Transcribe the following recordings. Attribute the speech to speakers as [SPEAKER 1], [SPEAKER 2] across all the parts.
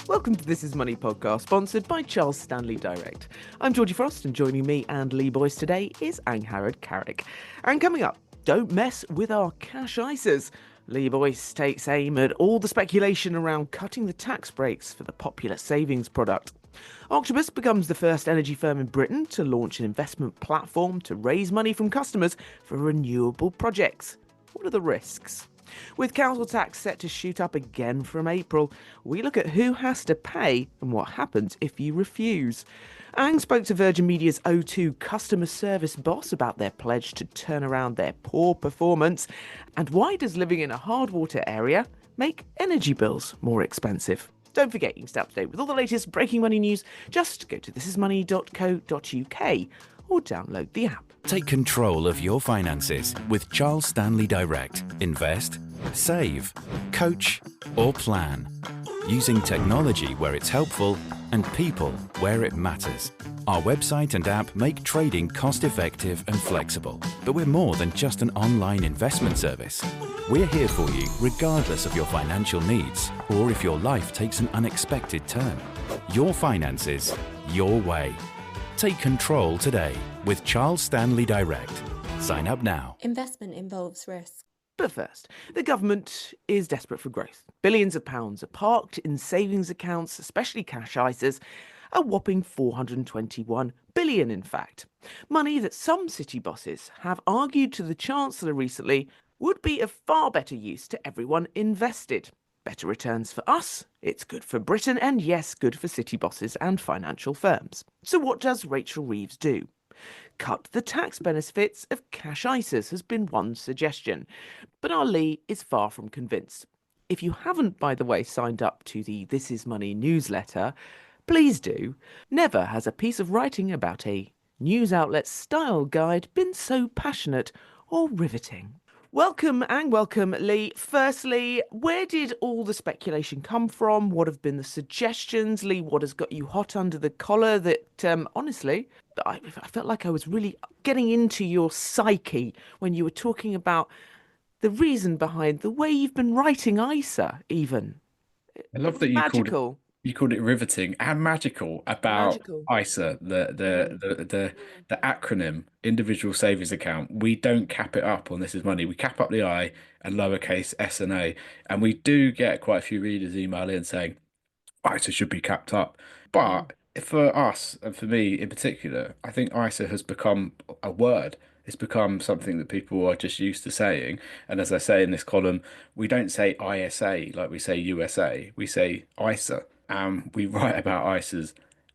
[SPEAKER 1] Welcome to This Is Money podcast, sponsored by Charles Stanley Direct. I'm Georgie Frost, and joining me and Lee Boyce today is Angharad Carrick. And coming up, don't mess with our cash ISAs. Lee Boyce takes aim at all the speculation around cutting the tax breaks for the popular savings product. Octopus becomes the first energy firm in Britain to launch an investment platform to raise money from customers for renewable projects. What are the risks? With council tax set to shoot up again from April, we look at who has to pay and what happens if you refuse. Ang spoke to Virgin Media's O2 customer service boss about their pledge to turn around their poor performance, and why does living in a hard water area make energy bills more expensive? Don't forget, you can stay up to date with all the latest breaking money news. Just go to thisismoney.co.uk or download the app.
[SPEAKER 2] Take control of your finances with Charles Stanley Direct. Invest, save, coach, or plan. Using technology where it's helpful and people where it matters. Our website and app make trading cost-effective and flexible. But we're more than just an online investment service. We're here for you regardless of your financial needs or if your life takes an unexpected turn. Your finances, your way. Take control today with Charles Stanley Direct. Sign up now.
[SPEAKER 3] Investment involves risk.
[SPEAKER 1] But first, the government is desperate for growth. Billions of pounds are parked in savings accounts, especially cash ISAs, a whopping 421 billion in fact. Money that some city bosses have argued to the Chancellor recently would be of far better use to everyone invested. Better returns for us, it's good for Britain, and yes, good for city bosses and financial firms. So what does Rachel Reeves do? Cut the tax benefits of cash ISAs has been one suggestion, but our Lee is far from convinced. If you haven't, by the way, signed up to the This Is Money newsletter, please do. Never has a piece of writing about a news outlet style guide been so passionate or riveting. Welcome, and welcome, Lee. Firstly, where did all the speculation come from? What have been the suggestions? Lee, what has got you hot under the collar that, honestly, I felt like I was really getting into your psyche when you were talking about the reason behind the way you've been writing ISA, even.
[SPEAKER 4] I love that you called it riveting and magical about ISA, the acronym, individual savings account. We don't cap it up on This Is Money. We cap up the I and lowercase s and a. And we do get quite a few readers email in saying ISA should be capped up. But for us, and for me in particular, I think ISA has become a word. It's become something that people are just used to saying. And as I say in this column, we don't say ISA like we say USA. We say ISA. We write about ISAs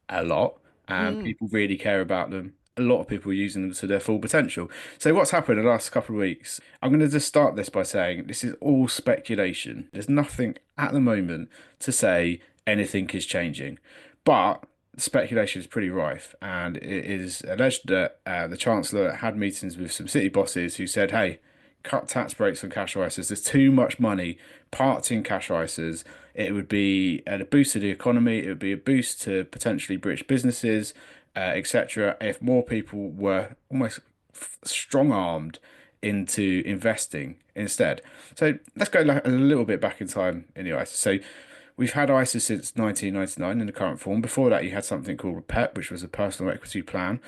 [SPEAKER 4] a lot, and people really care about them. A lot of people are using them to their full potential. So what's happened in the last couple of weeks? I'm going to just start this by saying this is all speculation. There's nothing at the moment to say anything is changing. But speculation is pretty rife, and it is alleged that the Chancellor had meetings with some city bosses who said, hey, cut tax breaks on cash ISAs. There's too much money parked in cash ISAs. It would be a boost to the economy. It would be a boost to potentially British businesses, etc. if more people were almost strong-armed into investing instead. So let's go a little bit back in time in the ISA. So we've had ISA since 1999 in the current form. Before that, you had something called a PEP, which was a personal equity plan.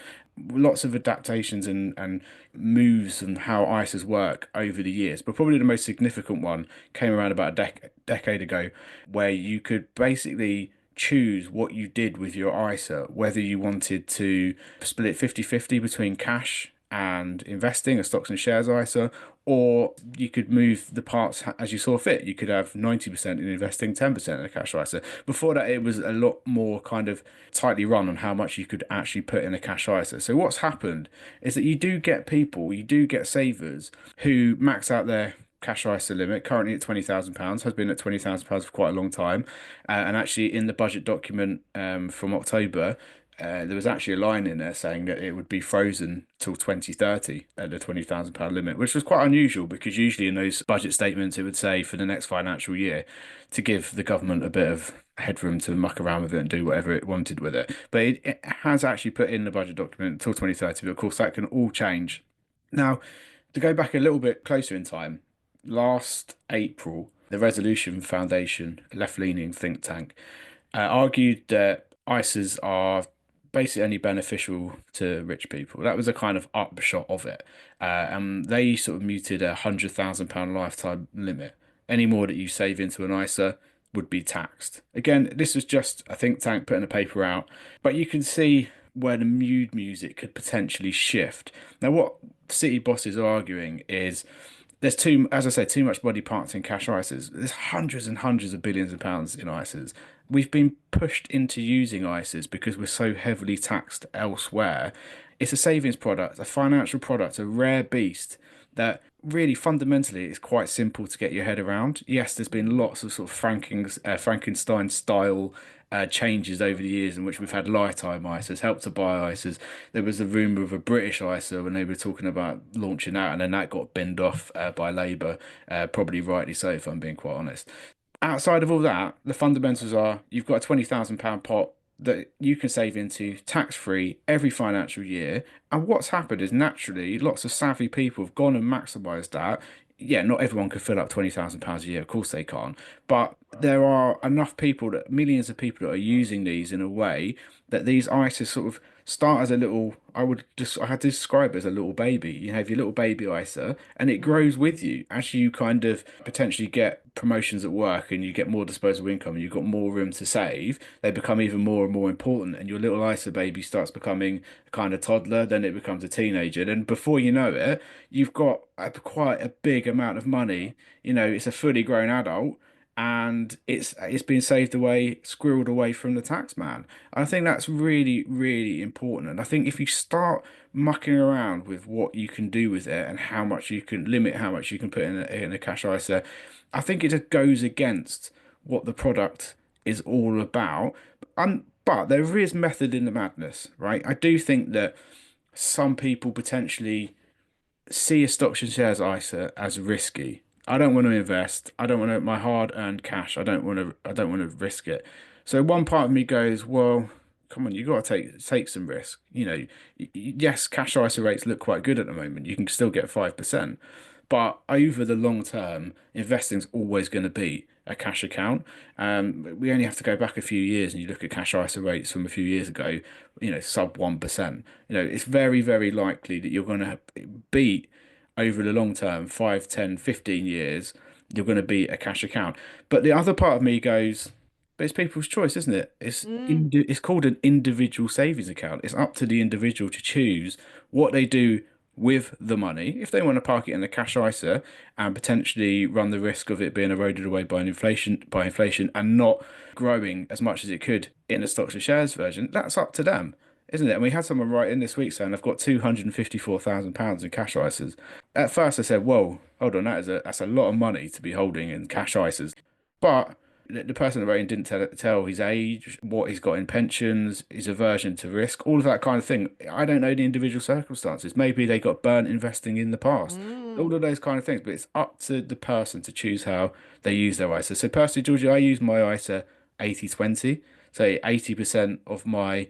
[SPEAKER 4] Lots of adaptations and moves and how ISAs work over the years. But probably the most significant one came around about a decade ago, where you could basically choose what you did with your ISA, whether you wanted to split 50-50 between cash and investing, a stocks and shares ISA, or you could move the parts as you saw fit. You could have 90% in investing, 10% in a cash ISA. Before that, it was a lot more kind of tightly run on how much you could actually put in a cash ISA. So what's happened is that you do get savers who max out their cash ISA limit, currently at £20,000, has been at £20,000 for quite a long time. And actually in the budget document from October, there was actually a line in there saying that it would be frozen till 2030 at the £20,000 limit, which was quite unusual because usually in those budget statements it would say for the next financial year to give the government a bit of headroom to muck around with it and do whatever it wanted with it. But it has actually put in the budget document until 2030, but of course that can all change. Now, to go back a little bit closer in time, last April, the Resolution Foundation, a left-leaning think tank, argued that ISAs are basically only beneficial to rich people. That was a kind of upshot of it. And they sort of muted £100,000 lifetime limit. Any more that you save into an ISA would be taxed. Again, this was just a think tank putting a paper out, but you can see where the mood music could potentially shift. Now, what city bosses are arguing is there's too, as I say, too much body parts in cash ISAs. There's hundreds and hundreds of billions of pounds in ISAs. We've been pushed into using ISAs because we're so heavily taxed elsewhere. It's a savings product, a financial product, a rare beast that really fundamentally is quite simple to get your head around. Yes, there's been lots of sort of Frankenstein style changes over the years in which we've had lifetime ISAs, help to buy ISAs. There was a rumor of a British ISA when they were talking about launching out, and then that got binned off by Labour, probably rightly so, if I'm being quite honest. Outside of all that, the fundamentals are you've got a £20,000 pot that you can save into tax free every financial year. And what's happened is naturally lots of savvy people have gone and maximised that. Yeah, not everyone can fill up £20,000 a year, of course they can't. But there are enough people that millions of people that are using these in a way that these ISAs sort of start as a little, I had to describe it as a little baby. You have your little baby ISA and it grows with you as you kind of potentially get promotions at work and you get more disposable income and you've got more room to save. They become even more and more important, and your little ISA baby starts becoming a kind of toddler, then it becomes a teenager. And before you know it, you've got quite a big amount of money. It's a fully grown adult and it's been saved away, squirreled away from the tax man. I think that's really, really important. And I think if you start mucking around with what you can do with it and how much you can limit how much you can put in a cash ISA, I think it just goes against what the product is all about. But there is method in the madness, right? I do think that some people potentially see a stocks and shares ISA as risky. I don't want to invest. I don't want to my hard-earned cash. I don't want to risk it. So one part of me goes, well, come on, you got to take some risk. Yes, cash ISA rates look quite good at the moment. You can still get 5%. But over the long term, investing's always going to be a cash account. We only have to go back a few years and you look at cash ISA rates from a few years ago, sub 1%. It's very, very likely that you're going to beat over the long term, 5, 10, 15 years, you're going to beat a cash account. But the other part of me goes, but it's people's choice, isn't it? It's called an individual savings account. It's up to the individual to choose what they do with the money. If they want to park it in a cash ISA and potentially run the risk of it being eroded away by inflation and not growing as much as it could in the stocks and shares version, that's up to them, isn't it? And we had someone write in this week saying I've got £254,000 in cash ISAs. At first I said, whoa, hold on, that's a lot of money to be holding in cash ISAs. But the person that wrote in didn't tell his age, what he's got in pensions, his aversion to risk, all of that kind of thing. I don't know the individual circumstances. Maybe they got burnt investing in the past, all of those kind of things. But it's up to the person to choose how they use their ISA. So personally, Georgie, I use my ISA 80/20. So 80% of my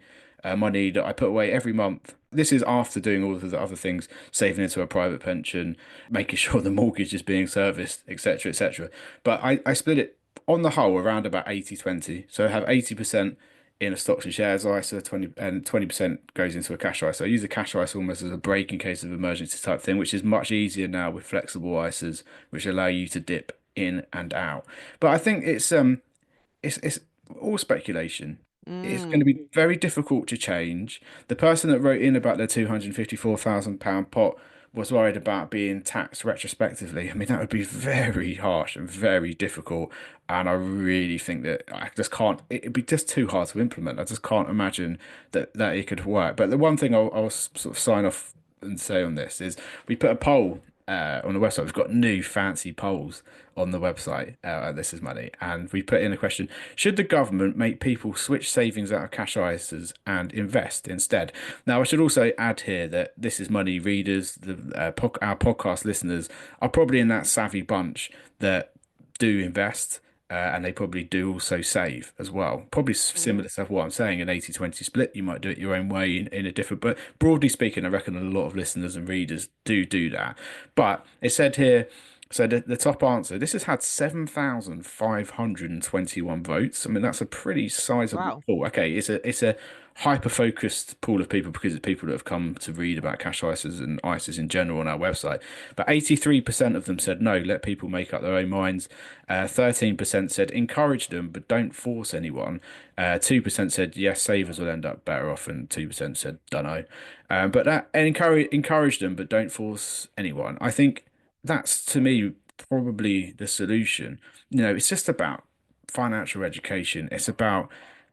[SPEAKER 4] money that I put away every month. This is after doing all of the other things, saving into a private pension, making sure the mortgage is being serviced, etc., etc. But I split it on the whole around about 80/20. So I have 80% in a stocks and shares ISA, 20% goes into a cash ISA. I use the cash ISA almost as a break in case of emergency type thing, which is much easier now with flexible ISAs, which allow you to dip in and out. But I think it's all speculation. It's going to be very difficult to change. The person that wrote in about their £254,000 pot was worried about being taxed retrospectively. I mean, that would be very harsh and very difficult. And I really think that I just can't, it'd be just too hard to implement. I just can't imagine that it could work. But the one thing I'll sort of sign off and say on this is we put a poll on the website. We've got new fancy polls on the website. This is money, and we put in a question: should the government make people switch savings out of cash ISAs and invest instead? Now, I should also add here that this is money readers. Our podcast listeners are probably in that savvy bunch that do invest. And they probably do also save as well. Probably similar to what I'm saying, an 80/20 split. You might do it your own way in a different, but broadly speaking, I reckon a lot of listeners and readers do that. But it said here, So the top answer, this has had 7,521 votes. I mean, that's a pretty sizable
[SPEAKER 1] Wow.
[SPEAKER 4] pool. Okay, it's a hyper-focused pool of people because it's people that have come to read about cash ISAs and ISAs in general on our website. But 83% of them said no, let people make up their own minds. 13% said encourage them, but don't force anyone. 2% said yes, savers will end up better off, and 2% said don't know. But that and encourage them, but don't force anyone. I think that's to me probably the solution. It's just about financial education. It's about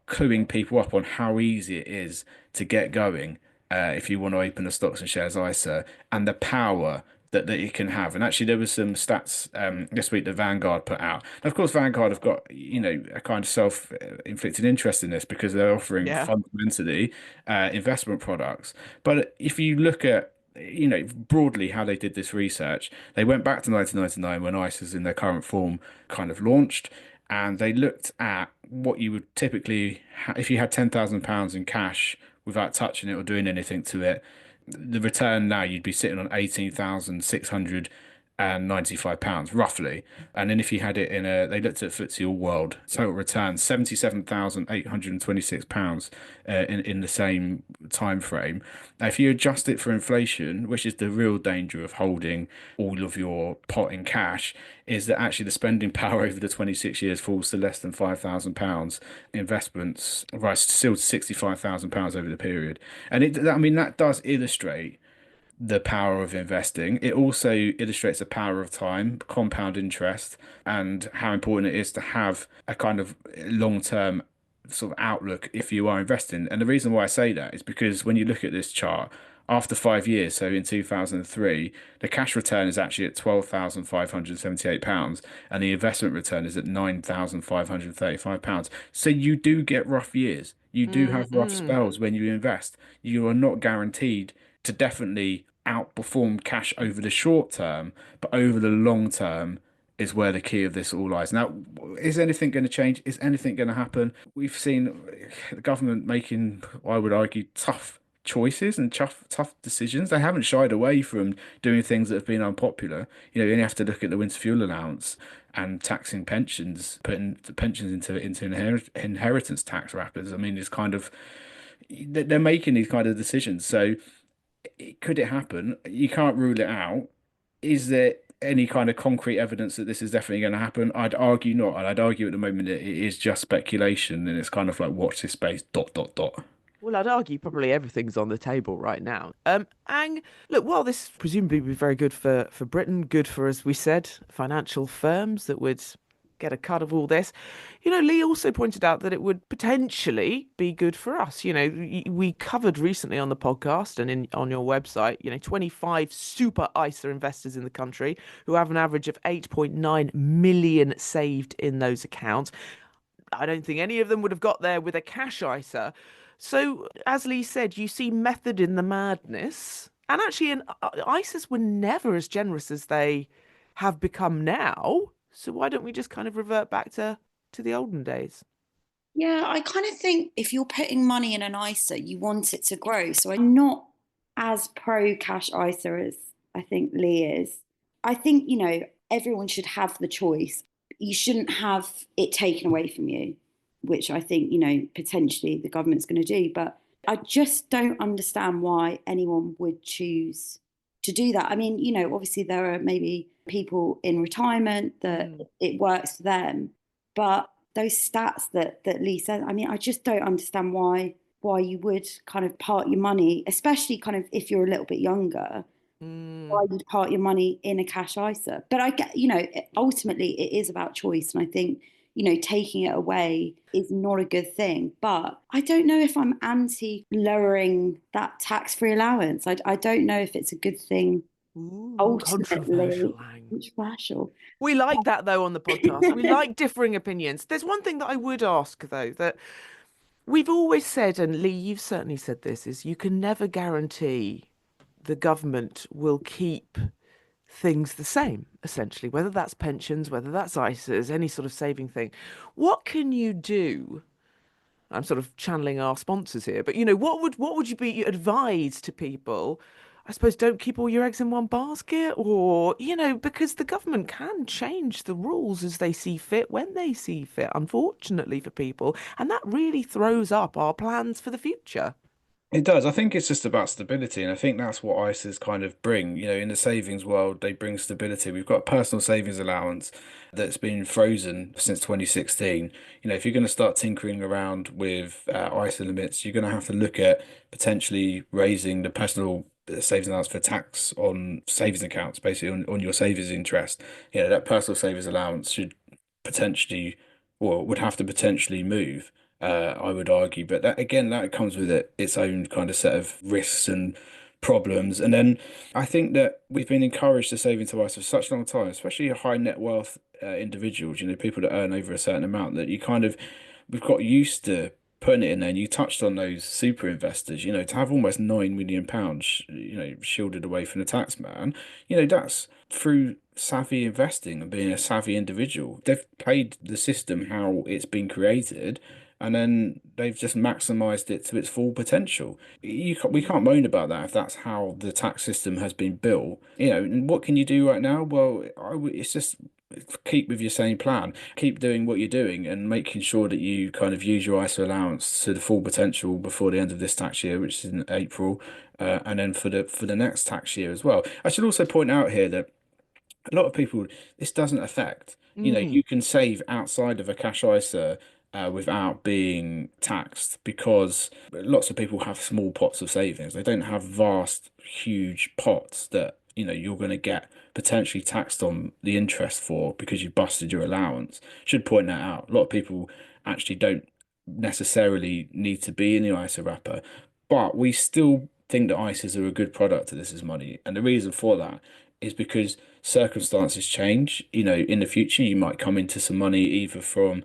[SPEAKER 4] cluing people up on how easy it is to get going if you want to open a stocks and shares ISA, and the power that it can have. And actually, there was some stats this week that Vanguard put out. And of course, Vanguard have got a kind of self-inflicted interest in this because they're offering
[SPEAKER 1] Yeah.
[SPEAKER 4] fundamentally investment products. But if you look at broadly how they did this research, they went back to 1999 when ISAs in their current form kind of launched, and they looked at what you would typically if you had £10,000 in cash without touching it or doing anything to it. The return now, you'd be sitting on £18,695 roughly. And then if you had it they looked at FTSE All World, total return £77,826 in the same time frame. Now, if you adjust it for inflation, which is the real danger of holding all of your pot in cash, is that actually the spending power over the 26 years falls to less than £5,000. Investments rise still to £65,000 over the period. And I mean, that does illustrate the power of investing. It also illustrates the power of time, compound interest, and how important it is to have a kind of long-term sort of outlook if you are investing. And the reason why I say that is because when you look at this chart, after 5 years, so in 2003, the cash return is actually at £12,578, and the investment return is at £9,535. So you do get rough years. You do have rough
[SPEAKER 1] Mm-mm.
[SPEAKER 4] spells when you invest. You are not guaranteed to definitely outperform cash over the short term, but over the long term is where the key of this all lies. Now, is anything going to change? Is anything going to happen? We've seen the government making, I would argue, tough choices and tough decisions. They haven't shied away from doing things that have been unpopular. You only have to look at the winter fuel allowance and taxing pensions, putting the pensions into inheritance tax wrappers. I mean, it's kind of they're making these kind of decisions. So could it happen? You can't rule it out. Is there any kind of concrete evidence that this is definitely going to happen? I'd argue not, and I'd argue at the moment that it is just speculation, and it's kind of like watch this space. Dot dot dot.
[SPEAKER 1] Well, I'd argue probably everything's on the table right now. Look, while this presumably would be very good for Britain, good for, as we said, financial firms that would get a cut of all this, Lee also pointed out that it would potentially be good for us. We covered recently on the podcast and on your website, 25 super ISA investors in the country who have an average of 8.9 million saved in those accounts. I don't think any of them would have got there with a cash ISA. So, as Lee said, you see method in the madness. And actually, ISAs were never as generous as they have become now. So why don't we just kind of revert back to the olden days?
[SPEAKER 3] Yeah, I kind of think if you're putting money in an ISA, you want it to grow. So I'm not as pro cash ISA as I think Lee is. I think, everyone should have the choice. You shouldn't have it taken away from you, which I think, potentially the government's going to do. But I just don't understand why anyone would choose to do that. I mean, obviously there are maybe people in retirement that it works for them, but those stats that Lee said, I mean, I just don't understand why you would kind of part your money, especially kind of if you're a little bit younger, why you'd part your money in a cash ISA. But I get, ultimately it is about choice. And I think, taking it away is not a good thing. But I don't know if I'm anti lowering that tax-free allowance. I don't know if it's a good thing.
[SPEAKER 1] Ooh, controversial.
[SPEAKER 3] Controversial.
[SPEAKER 1] We like that though on the podcast. We like differing opinions. There's one thing that I would ask though that we've always said, and Lee, you've certainly said this, is you can never guarantee the government will keep things the same, essentially, whether that's pensions, whether that's ISAs, any sort of saving thing. What can you do? I'm sort of channeling our sponsors here, but what would you be advised to people I suppose don't keep all your eggs in one basket, or, because the government can change the rules as they see fit when they see fit, unfortunately for people. And that really throws up our plans for the future.
[SPEAKER 4] It does. I think it's just about stability, and I think that's what ISAs kind of bring. In the savings world, they bring stability. We've got a personal savings allowance that's been frozen since 2016. If you're going to start tinkering around with ISA limits, you're going to have to look at potentially raising the personal savings allowance for tax on savings accounts, basically on your savings interest. That personal savings allowance should potentially, or would have to potentially move. I would argue. But that again, that comes with its own kind of set of risks and problems. And then I think that we've been encouraged to save into ISA for such a long time, especially high net wealth individuals, people that earn over a certain amount, that you kind of we've got used to putting it in there. And you touched on those super investors, to have almost £9 million, shielded away from the tax man, that's through savvy investing and being a savvy individual. They've played the system how it's been created, and then they've just maximized it to its full potential. We can't moan about that if that's how the tax system has been built. And what can you do right now? Well, it's just keep with your same plan. Keep doing what you're doing and making sure that you kind of use your ISA allowance to the full potential before the end of this tax year, which is in April, and then for the next tax year as well. I should also point out here that a lot of people, this doesn't affect.
[SPEAKER 1] Mm.
[SPEAKER 4] You can save outside of a cash ISA without being taxed, because lots of people have small pots of savings. They don't have vast, huge pots that you're going to get potentially taxed on the interest for because you busted your allowance. Should point that out. A lot of people actually don't necessarily need to be in the ISA wrapper, but we still think that ISAs are a good product to this is money. And the reason for that is because circumstances change. In the future, you might come into some money either from,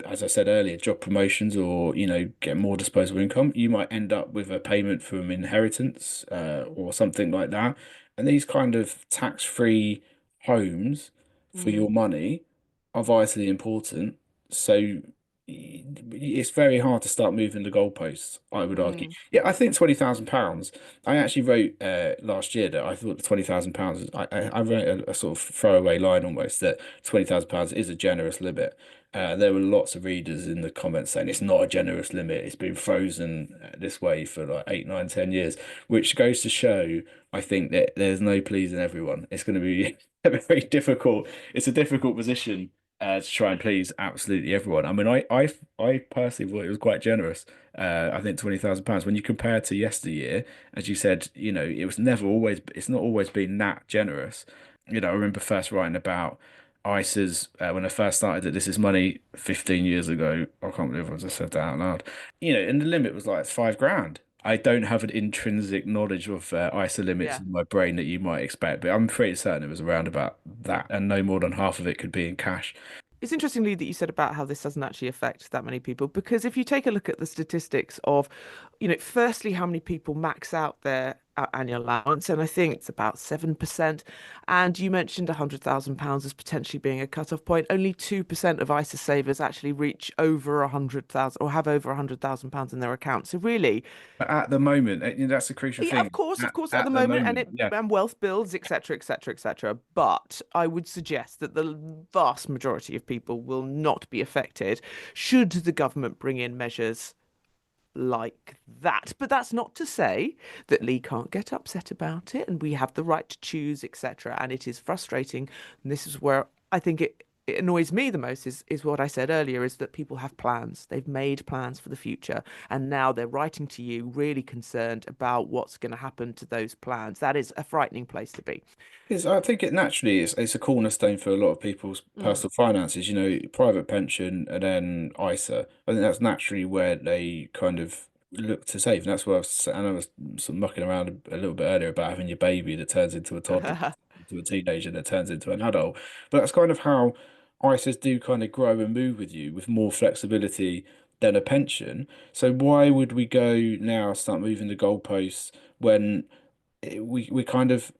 [SPEAKER 4] as I said earlier, job promotions, or, get more disposable income. You might end up with a payment from inheritance, or something like that. And these kind of tax-free homes for your
[SPEAKER 1] Mm.
[SPEAKER 4] money are vitally important. So it's very hard to start moving the goalposts, I would argue.
[SPEAKER 1] Mm.
[SPEAKER 4] Yeah, I think £20,000. I actually wrote last year that I thought the £20,000. I wrote a sort of throwaway line almost that £20,000 is a generous limit. There were lots of readers in the comments saying it's not a generous limit. It's been frozen this way for like 8, 9, 10 years, which goes to show, I think, that there's no pleasing everyone. It's going to be very difficult. It's a difficult position to try and please absolutely everyone. I mean, I personally thought it was quite generous. I think £20,000 when you compare to yesteryear, as you said, it's not always been that generous. I remember first writing about ISAs when I first started that this is money 15 years ago. I can't believe I just said that out loud. And the limit was like 5 grand. I don't have an intrinsic knowledge of ISA limits
[SPEAKER 1] Yeah.
[SPEAKER 4] in my brain that you might expect, but I'm pretty certain it was around about that, and no more than half of it could be in cash.
[SPEAKER 1] It's interestingly that you said about how this doesn't actually affect that many people, because if you take a look at the statistics of, firstly, how many people max out their annual allowance, and I think it's about 7%. And you mentioned £100,000 as potentially being a cut-off point. Only 2% of ISA savers actually reach over 100,000 or have over £100,000 in their account. So really,
[SPEAKER 4] But at the moment, that's the crucial
[SPEAKER 1] yeah, of
[SPEAKER 4] thing.
[SPEAKER 1] course, of course, at the
[SPEAKER 4] At the
[SPEAKER 1] moment, and
[SPEAKER 4] moment,
[SPEAKER 1] it
[SPEAKER 4] yeah.
[SPEAKER 1] and wealth builds, etc., etc., etc. But I would suggest that the vast majority of people will not be affected should the government bring in measures like that. But that's not to say that Lee can't get upset about it, and we have the right to choose, etc. And it is frustrating. And this is where I think it annoys me the most is what I said earlier, is that people have plans. They've made plans for the future, and now they're writing to you really concerned about what's going to happen to those plans. That is a frightening place to be.
[SPEAKER 4] I think it naturally is. It's a cornerstone for a lot of people's
[SPEAKER 1] Mm.
[SPEAKER 4] personal finances. Private pension and then ISA. I think that's naturally where they kind of look to save, and that's where I was sort of mucking around a little bit earlier about having your baby that turns into a toddler, into a teenager that turns into an adult. But that's kind of how ISAs do kind of grow and move with you with more flexibility than a pension. So why would we go now start moving the goalposts when we kind of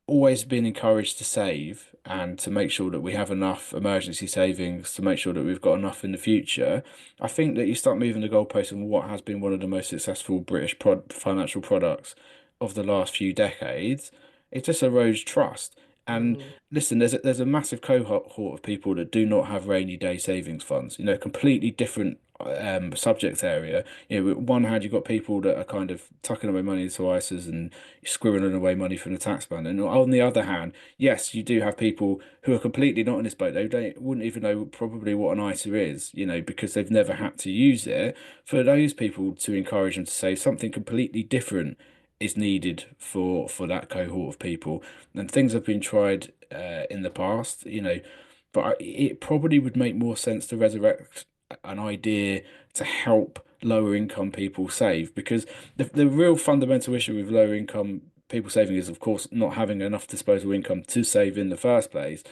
[SPEAKER 4] always been encouraged to save and to make sure that we have enough emergency savings to make sure that we've got enough in the future. I think that you start moving the goalposts in what has been one of the most successful British financial products. of the last few decades, it just erodes trust. And listen, there's a massive cohort of people that do not have rainy day savings funds. Completely different subject area. With one hand, you've got people that are kind of tucking away money into ISAs and squirreling away money from the tax man. And on the other hand, yes, you do have people who are completely not in this boat. Wouldn't even know probably what an ISA is, because they've never had to use it. For those people to encourage them to say something completely different is needed for that cohort of people. And things have been tried in the past, but it probably would make more sense to resurrect an idea to help lower income people save, because the real fundamental issue with lower income people saving is, of course, not having enough disposable income to save in the first place.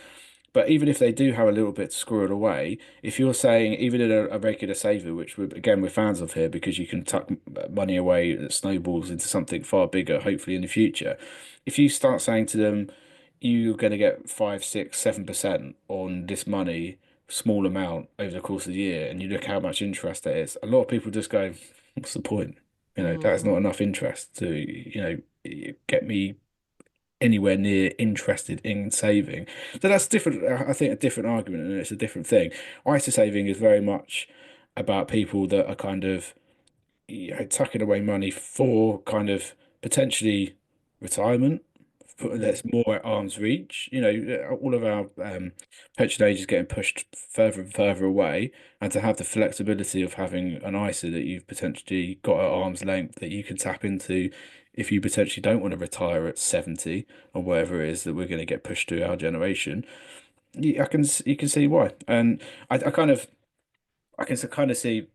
[SPEAKER 4] But even if they do have a little bit squirreled away, if you're saying even in a regular saver, which we're fans of here because you can tuck money away that snowballs into something far bigger, hopefully in the future. If you start saying to them, you're going to get 5, 6, 7% on this money, small amount over the course of the year, and you look how much interest there is, a lot of people just go, what's the point? That's not enough interest to, get me anywhere near interested in saving. So that's different. I think a different argument, and it's a different thing. ISA saving is very much about people that are kind of tucking away money for kind of potentially retirement. That's more at arm's reach. All of our pension age is getting pushed further and further away, and to have the flexibility of having an ISA that you've potentially got at arm's length that you can tap into if you potentially don't want to retire at 70 or whatever it is that we're going to get pushed to our generation. You can see why, and I can kind of see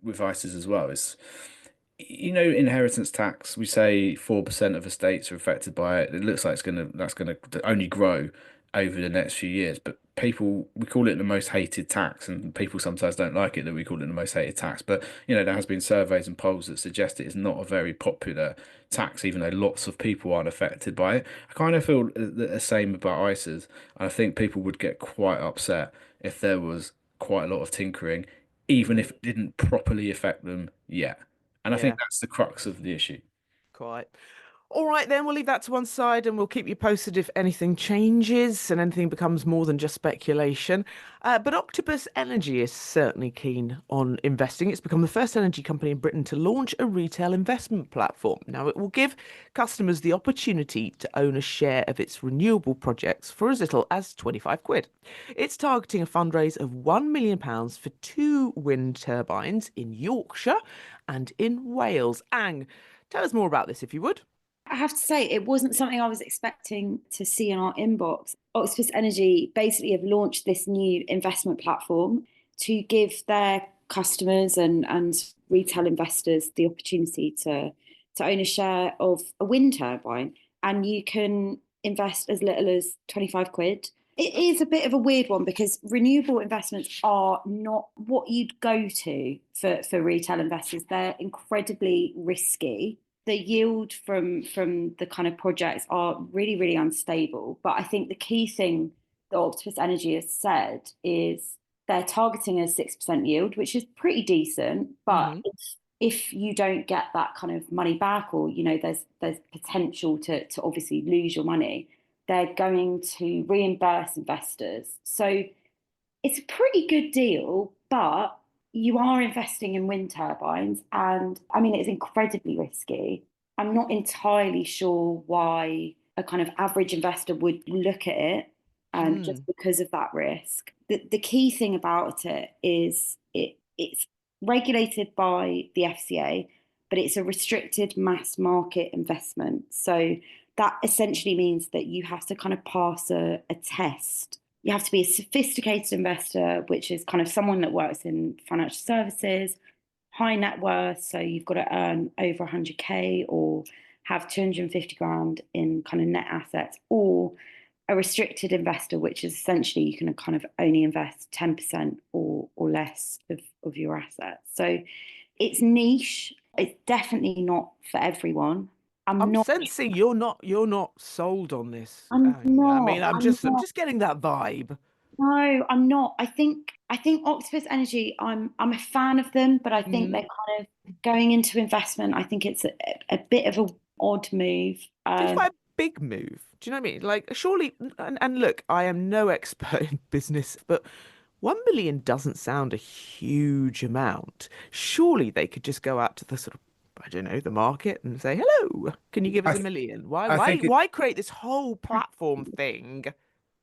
[SPEAKER 4] with ISAs as well. Inheritance tax, we say 4% of estates are affected by it. It looks like that's gonna only grow over the next few years. But we call it the most hated tax, and people sometimes don't like it that we call it the most hated tax. But there has been surveys and polls that suggest it is not a very popular tax, even though lots of people aren't affected by it. I kind of feel the same about ISAs. I think people would get quite upset if there was quite a lot of tinkering, even if it didn't properly affect them yet. And I think that's the crux of the issue.
[SPEAKER 1] Quite. All right, then we'll leave that to one side and we'll keep you posted if anything changes and anything becomes more than just speculation. But Octopus Energy is certainly keen on investing. It's become the first energy company in Britain to launch a retail investment platform. Now, it will give customers the opportunity to own a share of its renewable projects for as little as 25 quid. It's targeting a fundraise of £1 million for 2 wind turbines in Yorkshire and in Wales. Ang, tell us more about this if you would.
[SPEAKER 3] I have to say, it wasn't something I was expecting to see in our inbox. Octopus Energy basically have launched this new investment platform to give their customers and retail investors the opportunity to own a share of a wind turbine. And you can invest as little as 25 quid. It is a bit of a weird one because renewable investments are not what you'd go to for retail investors. They're incredibly risky. The yield from the kind of projects are really, really unstable. But I think the key thing that Octopus Energy has said is they're targeting a 6% yield, which is pretty decent. But if you don't get that kind of money back, or there's potential to obviously lose your money, they're going to reimburse investors. So it's a pretty good deal, but you are investing in wind turbines, and I mean, it's incredibly risky. I'm not entirely sure why a kind of average investor would look at it, just because of that risk. The key thing about it is it's regulated by the FCA, but it's a restricted mass market investment. So that essentially means that you have to kind of pass a test. You have to be a sophisticated investor, which is kind of someone that works in financial services, high net worth. So you've got to earn over 100K or have 250 grand in kind of net assets, or a restricted investor, which is essentially you can kind of only invest 10% or less of your assets. So it's niche. It's definitely not for everyone.
[SPEAKER 1] I'm
[SPEAKER 3] not
[SPEAKER 1] sensing you're not sold on this.
[SPEAKER 3] I'm not.
[SPEAKER 1] I mean, I'm just getting that vibe.
[SPEAKER 3] No, I'm not. I think Octopus Energy, I'm a fan of them, but I think they're kind of going into investment. I think it's a bit of odd move.
[SPEAKER 1] It's quite a big move. Do you know what I mean? Like, surely, and look, I am no expert in business, but 1 million doesn't sound a huge amount. Surely they could just go out to the sort of, I don't know, the market and say, "Hello, can you give us
[SPEAKER 4] I,
[SPEAKER 1] a million?" Why,
[SPEAKER 4] I
[SPEAKER 1] why,
[SPEAKER 4] think
[SPEAKER 1] why create this whole platform thing?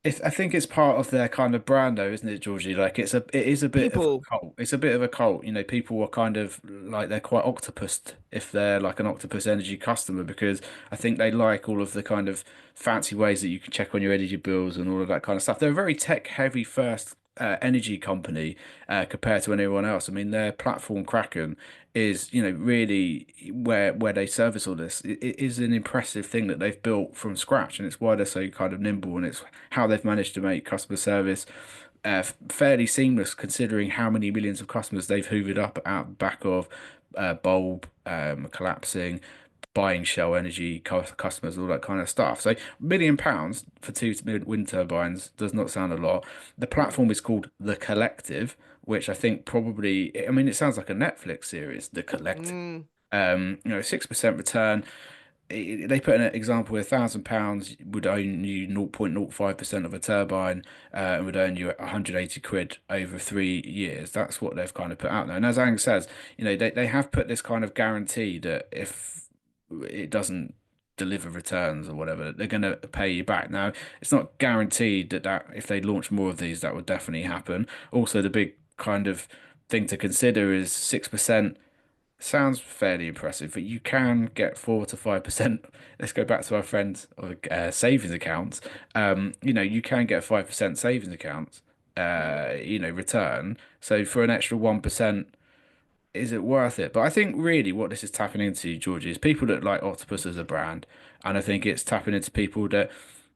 [SPEAKER 4] I think it's part of their kind of brand, though, isn't it, Georgie? Like it is a bit of a
[SPEAKER 1] People,
[SPEAKER 4] cult. It's a bit of a cult. You know, people are kind of like they're quite octopus if they're like an Octopus Energy customer because I think they like all of the kind of fancy ways that you can check on your energy bills and all of that kind of stuff. They're a very tech heavy first energy company compared to anyone else. I mean, their platform Kraken is, really where they service all this. It is an impressive thing that they've built from scratch, and it's why they're so kind of nimble, and it's how they've managed to make customer service fairly seamless, considering how many millions of customers they've hoovered up out the back of bulb collapsing. Buying Shell Energy customers, all that kind of stuff. So, £1 million for two wind turbines does not sound a lot. The platform is called The Collective, which I think probably, I mean, it sounds like a Netflix series, The Collective.
[SPEAKER 1] mm,
[SPEAKER 4] 6% return. They put in an example where £1,000 would own you 0.05% of a turbine and would earn you 180 quid over 3 years. That's what they've kind of put out there. And as Ang says, they have put this kind of guarantee that if it doesn't deliver returns or whatever, they're going to pay you back. Now, it's not guaranteed that if they launch more of these, that would definitely happen. Also, the big kind of thing to consider is 6%. Sounds fairly impressive, but you can get 4 to 5%. Let's go back to our friends of savings accounts. You can get 5% savings accounts, return. So for an extra 1%, is it worth it? But I think really what this is tapping into, Georgie, is people that like Octopus as a brand, and I think it's tapping into people that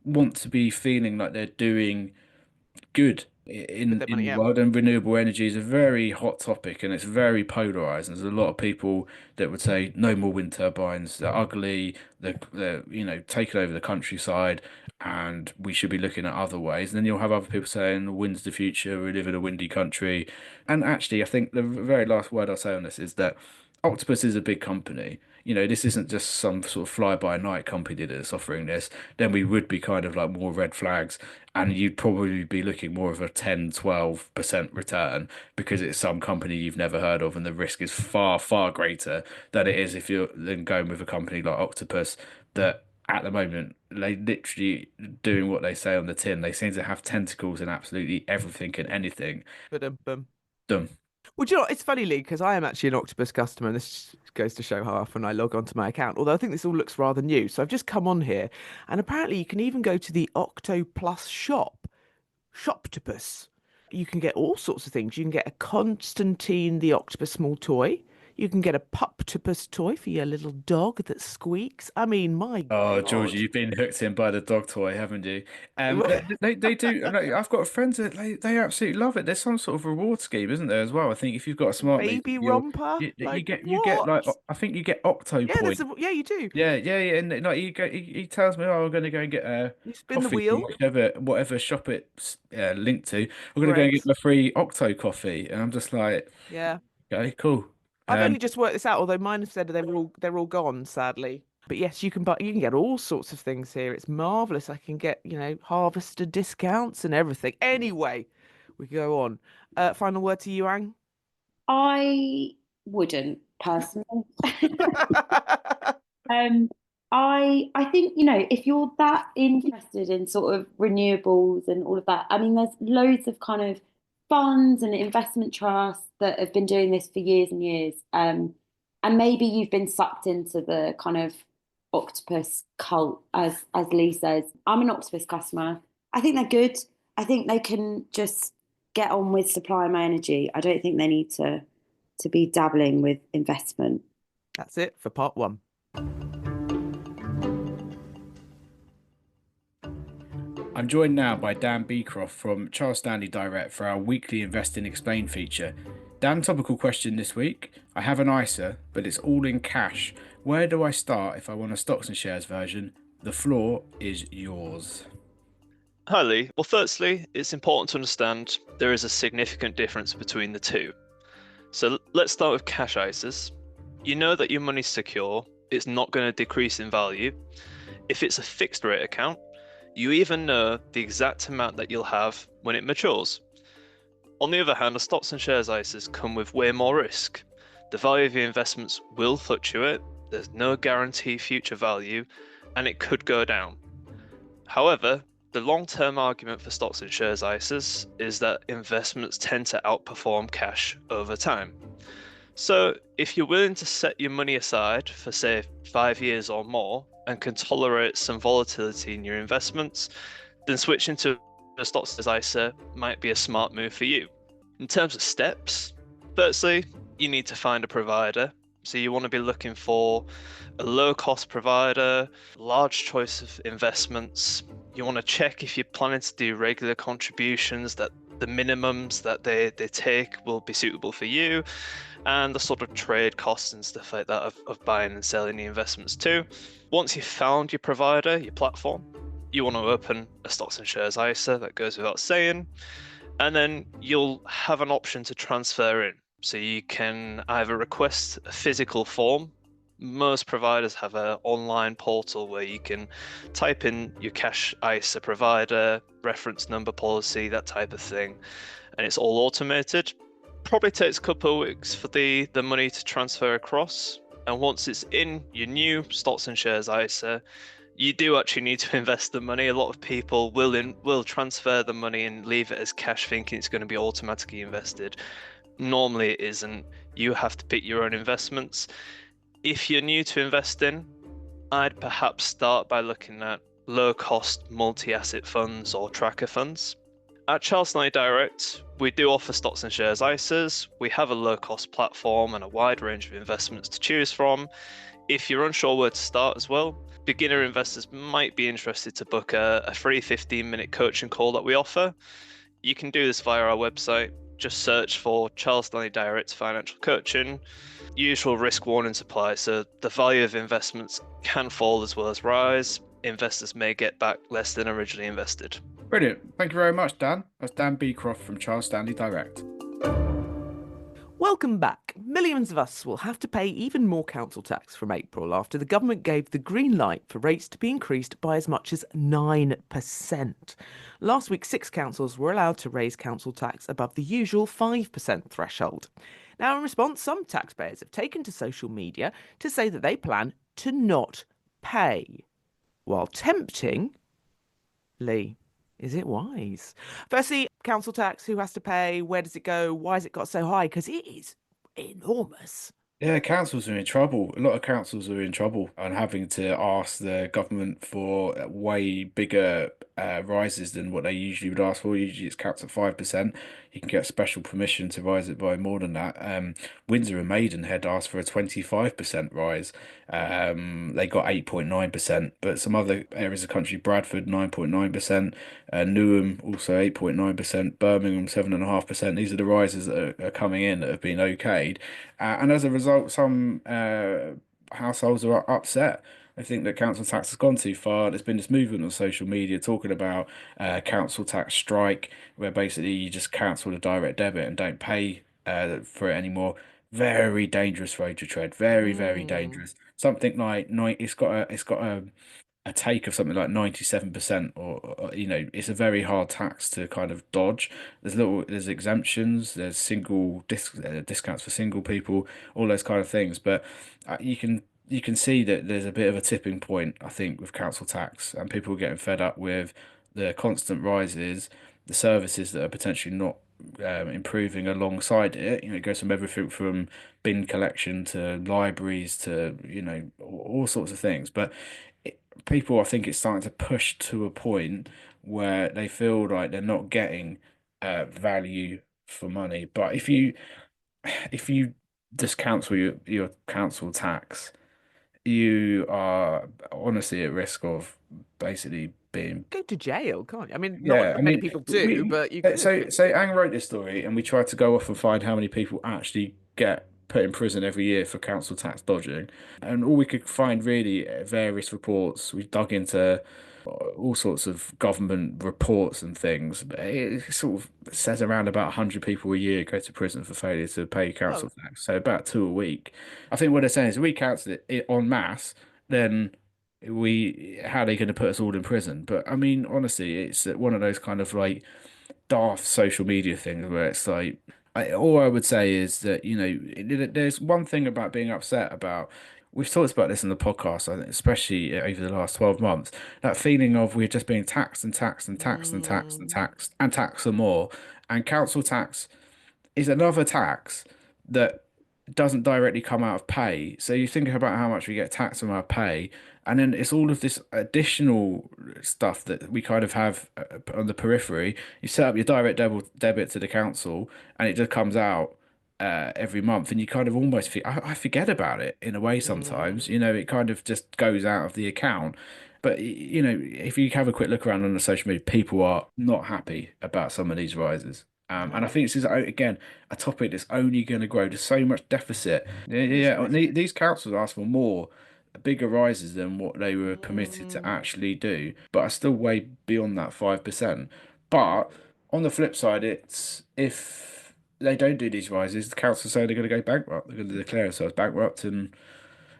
[SPEAKER 4] want to be feeling like they're doing good
[SPEAKER 1] with
[SPEAKER 4] in
[SPEAKER 1] their
[SPEAKER 4] in
[SPEAKER 1] money,
[SPEAKER 4] the
[SPEAKER 1] yeah.
[SPEAKER 4] world, and renewable energy is a very hot topic and it's very polarized. And there's a lot of people that would say no more wind turbines, they're ugly, they're taking over the countryside, and we should be looking at other ways. And then you'll have other people saying wind's the future, we live in a windy country. And actually, I think the very last word I'll say on this is that Octopus is a big company. This isn't just some sort of fly-by-night company that's offering this. Then we would be kind of like more red flags, and you'd probably be looking more of a 10-12% return because it's some company you've never heard of, and the risk is far, far greater than it is if you're then going with a company like Octopus that at the moment they literally doing what they say on the tin. They seem to have tentacles in absolutely everything and anything.
[SPEAKER 1] But
[SPEAKER 4] Done.
[SPEAKER 1] well, do you know what? It's funny, Lee, because I am actually an Octopus customer, and this goes to show how often I log onto my account. Although I think this all looks rather new, so I've just come on here, and apparently you can even go to the Octo Plus shop, Shoptopus. You can get all sorts of things. You can get a Constantine the Octopus small toy. You can get a Puptopus toy for your little dog that squeaks. I mean, my
[SPEAKER 4] Oh, Georgie,
[SPEAKER 1] God.
[SPEAKER 4] you've been hooked in by the dog toy, haven't you? They do. Like, I've got friends that they absolutely love it. There's some sort of reward scheme, isn't there, as well? I think if you've got a smart meter,
[SPEAKER 1] Baby romper?
[SPEAKER 4] you
[SPEAKER 1] Like,
[SPEAKER 4] get like
[SPEAKER 1] what?
[SPEAKER 4] I think you get Octo
[SPEAKER 1] Yeah,
[SPEAKER 4] points.
[SPEAKER 1] yeah, you do.
[SPEAKER 4] Yeah, yeah, yeah. And like he tells me, oh, we're going to go and get a
[SPEAKER 1] You spin the
[SPEAKER 4] coffee from
[SPEAKER 1] wheel.
[SPEAKER 4] whatever shop it's linked to. We're going to go and get
[SPEAKER 1] Correct.
[SPEAKER 4] a free Octo coffee, and I'm just like,
[SPEAKER 1] Yeah.
[SPEAKER 4] okay, cool.
[SPEAKER 1] I've
[SPEAKER 4] Um,
[SPEAKER 1] only just worked this out, although mine have said they're all gone, sadly. But yes, you can get all sorts of things here. It's marvelous. I can get, harvester discounts and everything. Anyway, we go on. Final word to you, Ang.
[SPEAKER 3] I wouldn't personally. Um, I think, if you're that interested in sort of renewables and all of that, I mean, there's loads of kind of funds and investment trusts that have been doing this for years and years. And maybe you've been sucked into the kind of octopus cult, as Lee says. I'm an octopus customer. I think they're good. I think they can just get on with supplying my energy. I don't think they need to be dabbling with investment.
[SPEAKER 1] That's it for part one.
[SPEAKER 4] I'm joined now by Dan Beecroft from Charles Stanley Direct for our weekly Invest in Explain feature. Dan, topical question this week. I have an ISA, but it's all in cash. Where do I start if I want a stocks and shares version? The floor is yours.
[SPEAKER 5] Hi Lee. Well, firstly, it's important to understand there is a significant difference between the two. So let's start with cash ISAs. You know that your money's secure, it's not going to decrease in value. If it's a fixed rate account, you even know the exact amount that you'll have when it matures. On the other hand, the stocks and shares ISAs come with way more risk. The value of your investments will fluctuate, there's no guarantee future value, and it could go down. However, the long-term argument for stocks and shares ISAs is that investments tend to outperform cash over time. So if you're willing to set your money aside for, say, 5 years or more and can tolerate some volatility in your investments, then switching to a stocks and shares ISA might be a smart move for you. In terms of steps, firstly, you need to find a provider. So you want to be looking for a low-cost provider, large choice of investments. You want to check if you're planning to do regular contributions, that the minimums that they take will be suitable for you, and the sort of trade costs and stuff like that of buying and selling the investments too. Once you've found your provider, your platform, you want to open a stocks and shares ISA, that goes without saying, and then you'll have an option to transfer in. So you can either request a physical form. Most providers have an online portal where you can type in your cash ISA provider, reference number, policy, that type of thing, and it's all automated. Probably takes a couple of weeks for the money to transfer across, and once it's in your new stocks and shares ISA, you do actually need to invest the money. A lot of people will transfer the money and leave it as cash, thinking it's going to be automatically invested. Normally it isn't. You have to pick your own investments. If you're new to investing, I'd perhaps start by looking at low-cost multi-asset funds or tracker funds. At Charles Stanley Direct, we do offer stocks and shares ISAs. We have a low-cost platform and a wide range of investments to choose from. If you're unsure where to start as well, beginner investors might be interested to book a free 15-minute coaching call that we offer. You can do this via our website. Just search for Charles Stanley Direct Financial Coaching. Usual risk warnings apply, so the value of investments can fall as well as rise. Investors may get back less than originally invested.
[SPEAKER 4] Brilliant. Thank you very much, Dan. That's Dan Beecroft from Charles Stanley Direct.
[SPEAKER 1] Welcome back. Millions of us will have to pay even more council tax from April after the government gave the green light for rates to be increased by as much as 9%. Last week, 6 councils were allowed to raise council tax above the usual 5% threshold. Now, in response, some taxpayers have taken to social media to say that they plan to not pay. While tempting, Lee, is it wise? Firstly, council tax, who has to pay? Where does it go? Why has it got so high? Because it is enormous.
[SPEAKER 4] Yeah, councils are in trouble. A lot of councils are in trouble and having to ask the government for way bigger rises than what they usually would ask for. Usually it's capped at 5%. You can get special permission to rise it by more than that. Windsor and Maidenhead asked for a 25% rise. They got 8.9%, but some other areas of the country, Bradford 9.9%, Newham also 8.9%, Birmingham 7.5%. These are the rises that are coming in that have been okayed. And as a result, some households are upset. I think that council tax has gone too far. There's been this movement on social media talking about council tax strike, where basically you just cancel the direct debit and don't pay for it anymore. Very dangerous road to tread. Very, very dangerous. Something like it's got a take of something like 97%, or it's a very hard tax to kind of dodge. There's exemptions, there's single discounts for single people, all those kind of things. But you can see that there's a bit of a tipping point, I think, with council tax, and people are getting fed up with the constant rises, the services that are potentially not improving alongside it. It goes from everything from bin collection to libraries to all sorts of things. But people, I think it's starting to push to a point where they feel like they're not getting value for money. But if you just cancel your council tax, you are honestly at risk of basically being
[SPEAKER 1] go to jail, can't you? I mean, not many people do, but you could.
[SPEAKER 4] So Ang wrote this story, and we tried to go off and find how many people actually get put in prison every year for council tax dodging, and all we could find really various reports. We dug into all sorts of government reports and things. But it sort of says around about 100 people a year go to prison for failure to pay council tax. So about two a week. I think what they're saying is if we cancel it en masse, then how are they going to put us all in prison? But I mean, honestly, it's one of those kind of like daft social media things where it's like, all I would say is that, there's one thing about being upset about. We've talked about this in the podcast, I think, especially over the last 12 months, that feeling of we're just being taxed and taxed and taxed and taxed and taxed and taxed some more. And council tax is another tax that doesn't directly come out of pay. So you think about how much we get taxed on our pay, and then it's all of this additional stuff that we kind of have on the periphery. You set up your direct debit to the council, and it just comes out every month, and you kind of almost I forget about it in a way sometimes. It kind of just goes out of the account. But if you have a quick look around on the social media, people are not happy about some of these rises. And I think this is, again, a topic that's only going to grow. There's so much deficit. Yeah. These councils ask for more, bigger rises than what they were permitted to actually do, but are still way beyond that 5%. But on the flip side, it's if they don't do these rises, the councils say they're going to go bankrupt. They're going to declare themselves bankrupt, and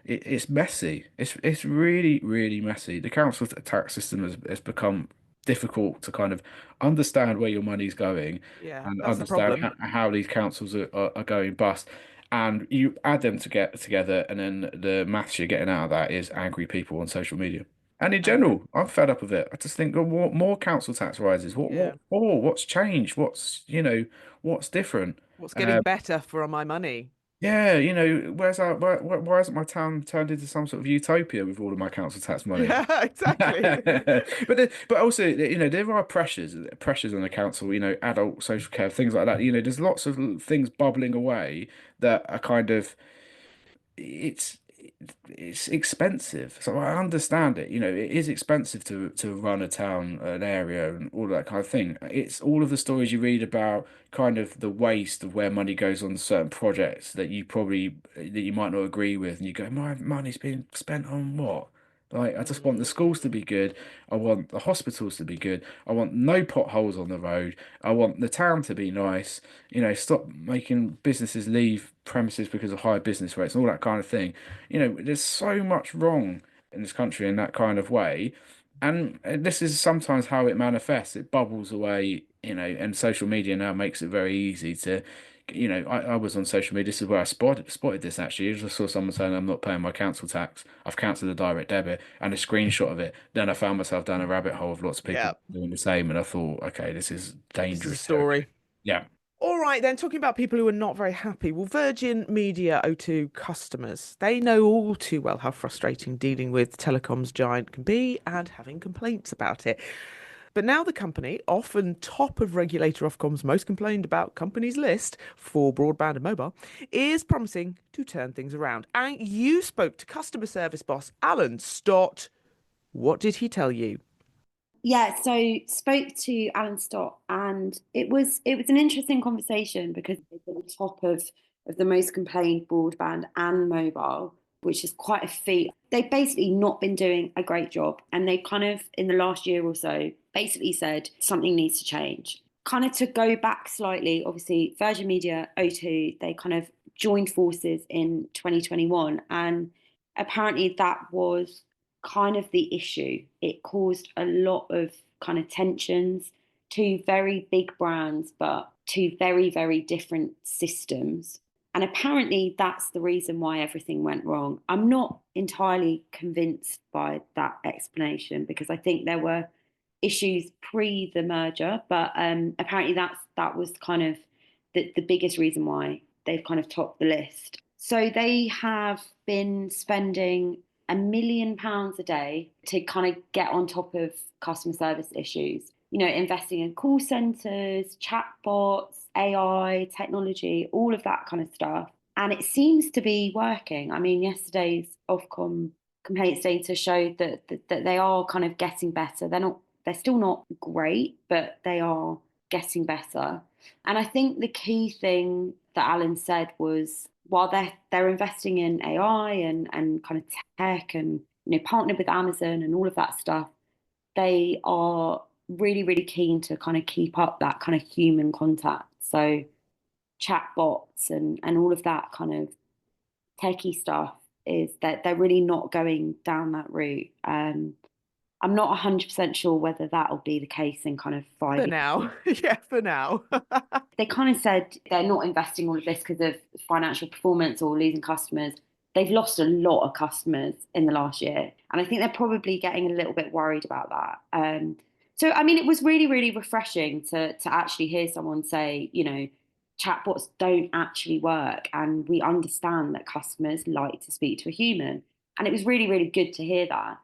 [SPEAKER 4] it's messy. It's really, really messy. The council tax system has become difficult to kind of understand where your money's going and
[SPEAKER 1] that's
[SPEAKER 4] understand
[SPEAKER 1] the
[SPEAKER 4] how these councils are going bust. And you add them to get together, and then the maths you're getting out of that is angry people on social media. And in general, I'm fed up of it. I just think, oh, more council tax rises. What's changed? What's different?
[SPEAKER 1] What's getting better for my money?
[SPEAKER 4] Yeah, why hasn't my town turned into some sort of utopia with all of my council tax money?
[SPEAKER 1] Yeah, exactly.
[SPEAKER 4] But also, there are pressures on the council, adult social care, things like that. There's lots of things bubbling away that are kind of, it's it's expensive. So I understand it. It is expensive to run a town, an area, and all that kind of thing. It's all of the stories you read about kind of the waste of where money goes on certain projects that you might not agree with, and you go, my money's being spent on what? Like, I just want the schools to be good. I want the hospitals to be good. I want no potholes on the road. I want the town to be nice. Stop making businesses leave premises because of high business rates and all that kind of thing. There's so much wrong in this country in that kind of way. And this is sometimes how it manifests. It bubbles away, and social media now makes it very easy to, I was on social media. This is where I spotted this actually. I just saw someone saying I'm not paying my council tax. I've cancelled the direct debit and a screenshot of it. Then I found myself down a rabbit hole of lots of people doing the same. And I thought, okay, this is dangerous.
[SPEAKER 1] This is a story.
[SPEAKER 4] Yeah.
[SPEAKER 1] All right, then, talking about people who are not very happy. Well, Virgin Media O2 customers, they know all too well how frustrating dealing with telecoms giant can be and having complaints about it. But now the company, often top of regulator Ofcom's most complained about companies list for broadband and mobile, is promising to turn things around. And you spoke to customer service boss Alan Stott. What did he tell you?
[SPEAKER 3] Yeah, so spoke to Alan Stott, and it was an interesting conversation because they're at the top of the most complained broadband and mobile, which is quite a feat. They've basically not been doing a great job, and they kind of, in the last year or so, basically said something needs to change. Kind of to go back slightly, obviously, Virgin Media O2, they kind of joined forces in 2021, and apparently that was kind of the issue. It caused a lot of kind of tensions, two very big brands, but two very, very different systems. And apparently that's the reason why everything went wrong. I'm not entirely convinced by that explanation because I think there were issues pre the merger, but apparently that was kind of the biggest reason why they've kind of topped the list. So they have been spending £1 million a day to kind of get on top of customer service issues. Investing in call centres, chatbots, AI, technology, all of that kind of stuff. And it seems to be working. I mean, yesterday's Ofcom complaints data showed that they are kind of getting better. They're still not great, but they are getting better. And I think the key thing that Alan said was, while they're investing in AI and kind of tech and partnered with Amazon and all of that stuff, they are really, really keen to kind of keep up that kind of human contact. So chatbots and all of that kind of techie stuff is that they're really not going down that route. I'm not 100% sure whether that'll be the case in kind of 5
[SPEAKER 1] For
[SPEAKER 3] years.
[SPEAKER 1] now. Yeah, for now.
[SPEAKER 3] They kind of said they're not investing all of this because of financial performance or losing customers. They've lost a lot of customers in the last year. And I think they're probably getting a little bit worried about that. So, I mean, it was really, really refreshing to actually hear someone say, you know, chatbots don't actually work. And we understand that customers like to speak to a human. And it was really, really good to hear that.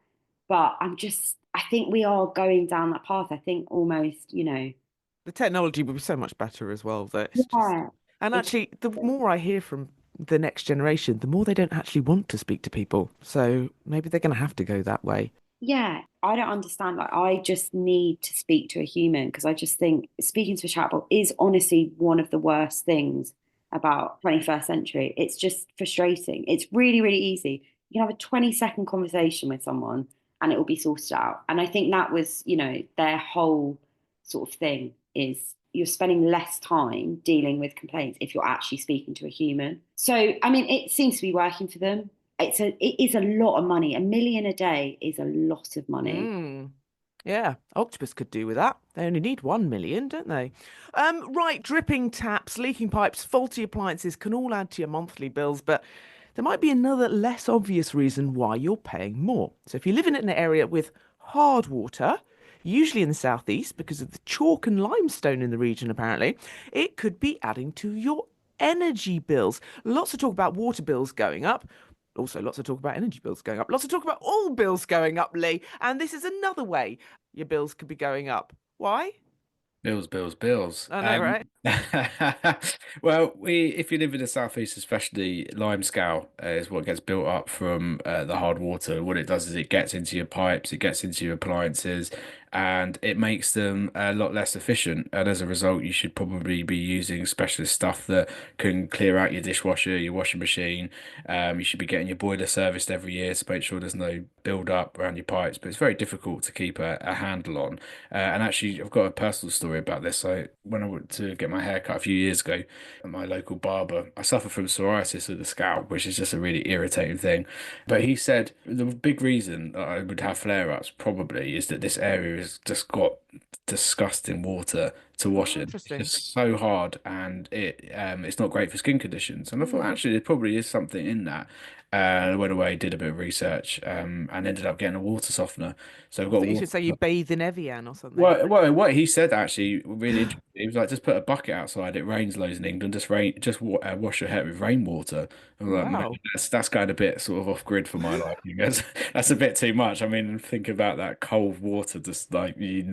[SPEAKER 3] But I think we are going down that path. I think almost, you know,
[SPEAKER 1] The technology would be so much better as well that it's just.
[SPEAKER 3] yeah,
[SPEAKER 1] And
[SPEAKER 3] it's,
[SPEAKER 1] actually, the more I hear from the next generation, the more they don't actually want to speak to people. So maybe they're going to have to go that way.
[SPEAKER 3] yeah, I don't understand. Like, I just need to speak to a human because I just think speaking to a chatbot is honestly one of the worst things about 21st century. It's just frustrating. It's really, really easy. You can have a 20-second conversation with someone and it will be sorted out. And I think that was, you know, their whole sort of thing is you're spending less time dealing with complaints if you're actually speaking to a human. So, I mean, it seems to be working for them. It is a lot of money. 1 million a day is a lot of money.
[SPEAKER 1] Yeah, Octopus could do with that. They only need 1 million, don't they? Right, dripping taps, leaking pipes, faulty appliances can all add to your monthly bills, but there might be another less obvious reason why you're paying more. So if you live in an area with hard water, usually in the southeast because of the chalk and limestone in the region apparently, it could be adding to your energy bills. Lots of talk about water bills going up. Also, lots of talk about energy bills going up. Lots of talk about all bills going up, Lee. And this is another way your bills could be going up. Why?
[SPEAKER 4] Bills, bills, bills.
[SPEAKER 1] I know, right?
[SPEAKER 4] Well, if you live in the southeast, especially limescale is what gets built up from the hard water. What it does is it gets into your pipes, it gets into your appliances, and it makes them a lot less efficient. And as a result, you should probably be using specialist stuff that can clear out your dishwasher, your washing machine. You should be getting your boiler serviced every year to make sure there's no build up around your pipes. But it's very difficult to keep a handle on. And actually, I've got a personal story about this. So when I went to get my hair cut a few years ago at my local barber, I suffer from psoriasis of the scalp, which is just a really irritating thing. But he said the big reason that I would have flare-ups probably is that this area has just got disgusting water to wash in. It's
[SPEAKER 1] Interesting.
[SPEAKER 4] just so hard, and it's not great for skin conditions. And I thought actually there probably is something in that. I went away, did a bit of research, and ended up getting a water softener. So I've got
[SPEAKER 1] So
[SPEAKER 4] a
[SPEAKER 1] you
[SPEAKER 4] water.
[SPEAKER 1] should say you bathe in Evian or something.
[SPEAKER 4] Well, what he said actually really interesting. He was like, just put a bucket outside. It rains loads in England. Just wash your hair with rainwater. I was like, mate,
[SPEAKER 1] Wow.
[SPEAKER 4] that's going a bit sort of off grid for my liking. That's a bit too much. I mean, think about that cold water. Just like, I'm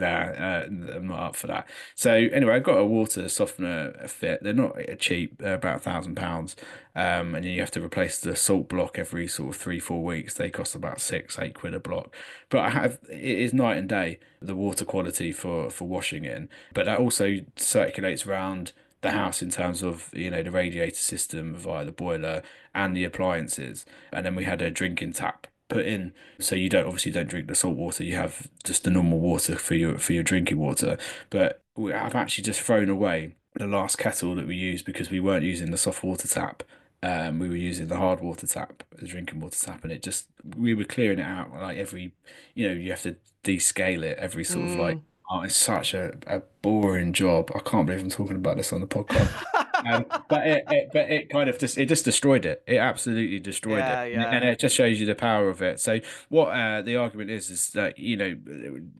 [SPEAKER 4] not up for that. So anyway, I got a water softener fit. They're not cheap. They're about £1,000. And you have to replace the salt block every sort of 3-4 weeks. They cost about 6-8 quid a block. But it is night and day the water quality for washing in. But that also circulates around the house in terms of the radiator system via the boiler and the appliances. And then we had a drinking tap put in, so you don't drink the salt water. You have just the normal water for your drinking water. But I've actually just thrown away the last kettle that we used because we weren't using the soft water tap. We were using the hard water tap, the drinking water tap, and we were clearing it out like every, you have to descale it every sort of like, oh, it's such a boring job. I can't believe I'm talking about this on the podcast. But it kind of just destroyed it. It absolutely destroyed it,
[SPEAKER 1] Yeah,
[SPEAKER 4] and
[SPEAKER 1] yeah.
[SPEAKER 4] it just shows you the power of it. So what the argument is that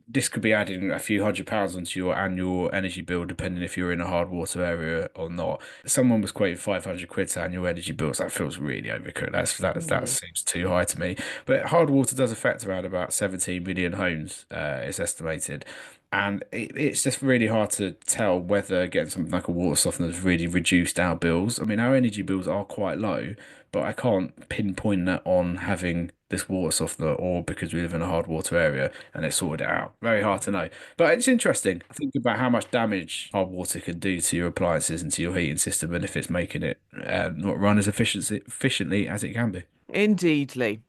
[SPEAKER 4] this could be adding a few £100s onto your annual energy bill, depending if you're in a hard water area or not. Someone was quoting 500 quid to annual energy bills. That feels really overkill. That seems too high to me. But hard water does affect around about 17 million homes, it's estimated. And it's just really hard to tell whether getting something like a water softener has really reduced our bills. I mean, our energy bills are quite low, but I can't pinpoint that on having this water softener or because we live in a hard water area and it sorted it out. Very hard to know. But it's interesting. Think about how much damage hard water can do to your appliances and to your heating system and if it's making it not run as efficiently as it can be.
[SPEAKER 1] Indeedly.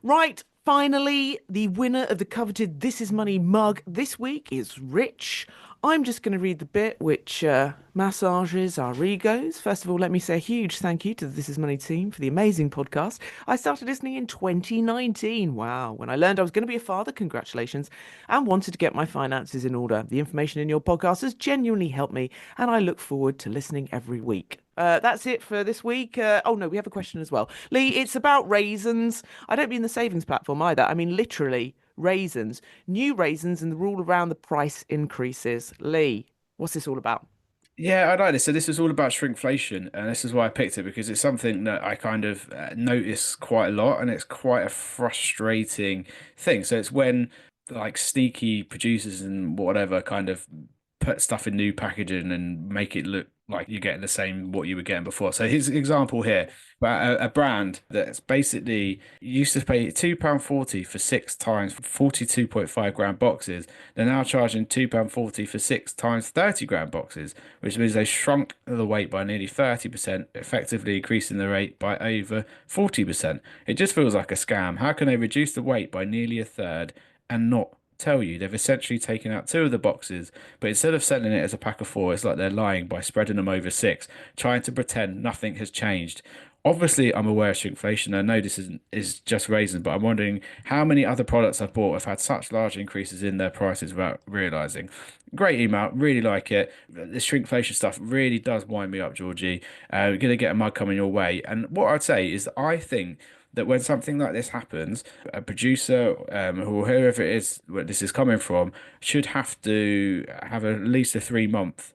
[SPEAKER 1] Right, finally, the winner of the coveted This Is Money mug this week is Rich. I'm just going to read the bit which massages our egos. First of all, let me say a huge thank you to the This Is Money team for the amazing podcast. I started listening in 2019. Wow. When I learned I was going to be a father, congratulations, and wanted to get my finances in order. The information in your podcast has genuinely helped me, and I look forward to listening every week. That's it for this week. Oh, no, we have a question as well. Lee, it's about raisins. I don't mean the savings platform either. I mean literally raisins, new raisins, and the rule around the price increases. Lee, what's this all about?
[SPEAKER 4] Yeah, I like this. So this is all about shrinkflation, and this is why I picked it, because it's something that I kind of notice quite a lot, and it's quite a frustrating thing. So it's when like sneaky producers and whatever kind of put stuff in new packaging and make it look like you're getting the same what you were getting before. So here's an example here about a brand that's basically used to pay £2.40 for 6 times 42.5 gram boxes. They're now charging £2.40 for 6 times 30 gram boxes, which means they shrunk the weight by nearly 30%, effectively increasing the rate by over 40%. It just feels like a scam. How can they reduce the weight by nearly a third and not tell you? They've essentially taken out 2 of the boxes, but instead of selling it as a pack of 4, it's like they're lying by spreading them over 6, trying to pretend nothing has changed. Obviously, I'm aware of shrinkflation. I know this is just raisins, but I'm wondering how many other products I've bought have had such large increases in their prices without realizing. Great email, really like it. The shrinkflation stuff really does wind me up, Georgie. We're going to get a mug coming your way. And what I'd say is that I think that when something like this happens, a producer or whoever it is where this is coming from should have to have at least a 3-month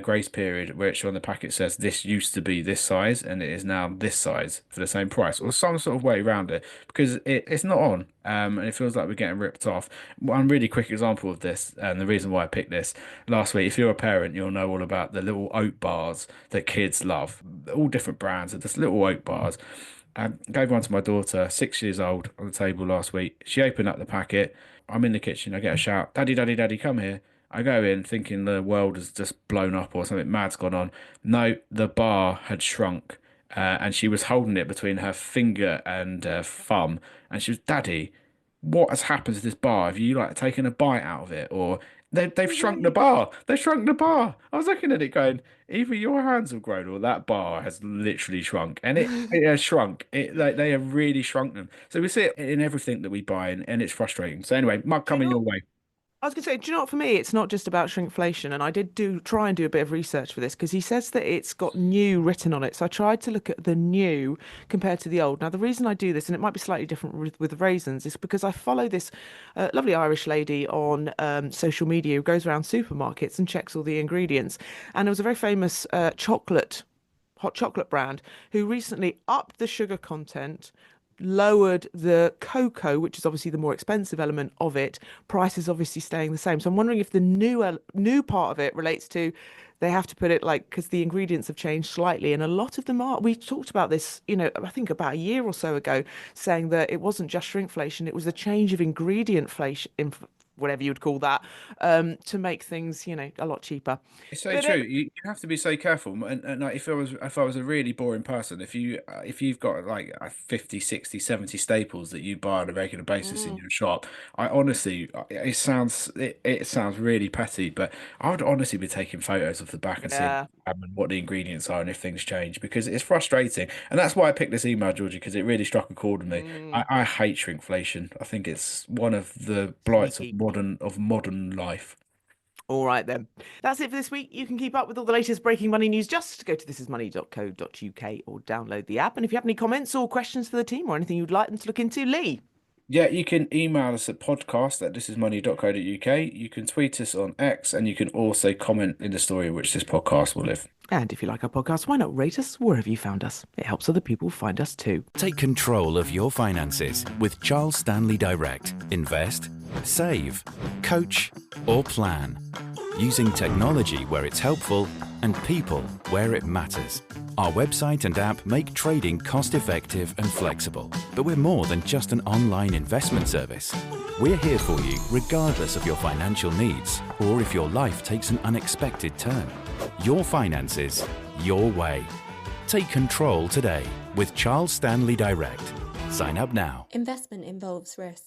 [SPEAKER 4] grace period, which on the packet says this used to be this size and it is now this size for the same price, or some sort of way around it, because it's not on, and it feels like we're getting ripped off. One really quick example of this, and the reason why I picked this last week, if you're a parent, you'll know all about the little oat bars that kids love, all different brands of just little oat bars. I gave one to my daughter, 6 years old, on the table last week. She opened up the packet. I'm in the kitchen. I get a shout, "Daddy, Daddy, Daddy, come here." I go in thinking the world has just blown up or something mad's gone on. No, the bar had shrunk, and she was holding it between her finger and thumb. And she was, "Daddy, what has happened to this bar? Have you like taken a bite out of it?" Or they've shrunk the bar. They've shrunk the bar. I was looking at it going, either your hands have grown or that bar has literally shrunk. And it has shrunk. They have really shrunk them. So we see it in everything that we buy, and it's frustrating. So anyway, mug coming your way.
[SPEAKER 1] I was going to say, do you know what, for me, it's not just about shrinkflation. And I did try and do a bit of research for this, because he says that it's got new written on it. So I tried to look at the new compared to the old. Now, the reason I do this, and it might be slightly different with raisins, is because I follow this lovely Irish lady on social media who goes around supermarkets and checks all the ingredients. And there was a very famous hot chocolate brand who recently upped the sugar content, lowered the cocoa, which is obviously the more expensive element of it. Price is obviously staying the same. So I'm wondering if the new part of it relates to they have to put it like, because the ingredients have changed slightly, and a lot of them are. We talked about this, I think about a year or so ago, saying that it wasn't just shrinkflation, it was the change of ingredient inflation, whatever you would call that, to make things, a lot cheaper.
[SPEAKER 4] It's so true. You have to be so careful. And like, if I was a really boring person, if you've got like 50, 60, 70 staples that you buy on a regular basis in your shop, I honestly, it sounds really petty, but I would honestly be taking photos of the back and seeing what the ingredients are and if things change, because it's frustrating. And that's why I picked this email, Georgie, because it really struck a chord with me. I hate shrinkflation. I think it's one of the blights of modern life.
[SPEAKER 1] All right, then. That's it for this week. You can keep up with all the latest breaking money news. Just go to thisismoney.co.uk or download the app. And if you have any comments or questions for the team or anything you'd like them to look into, Lee.
[SPEAKER 4] Yeah, you can email us at podcast@thisismoney.co.uk. You can tweet us on X, and you can also comment in the story which this podcast will live.
[SPEAKER 1] And if you like our podcast, why not rate us wherever you found us? It helps other people find us too.
[SPEAKER 2] Take control of your finances with Charles Stanley Direct. Invest, save, coach, or plan. Using technology where it's helpful and people where it matters. Our website and app make trading cost-effective and flexible. But we're more than just an online investment service. We're here for you regardless of your financial needs or if your life takes an unexpected turn. Your finances, your way. Take control today with Charles Stanley Direct. Sign up now.
[SPEAKER 6] Investment involves risk.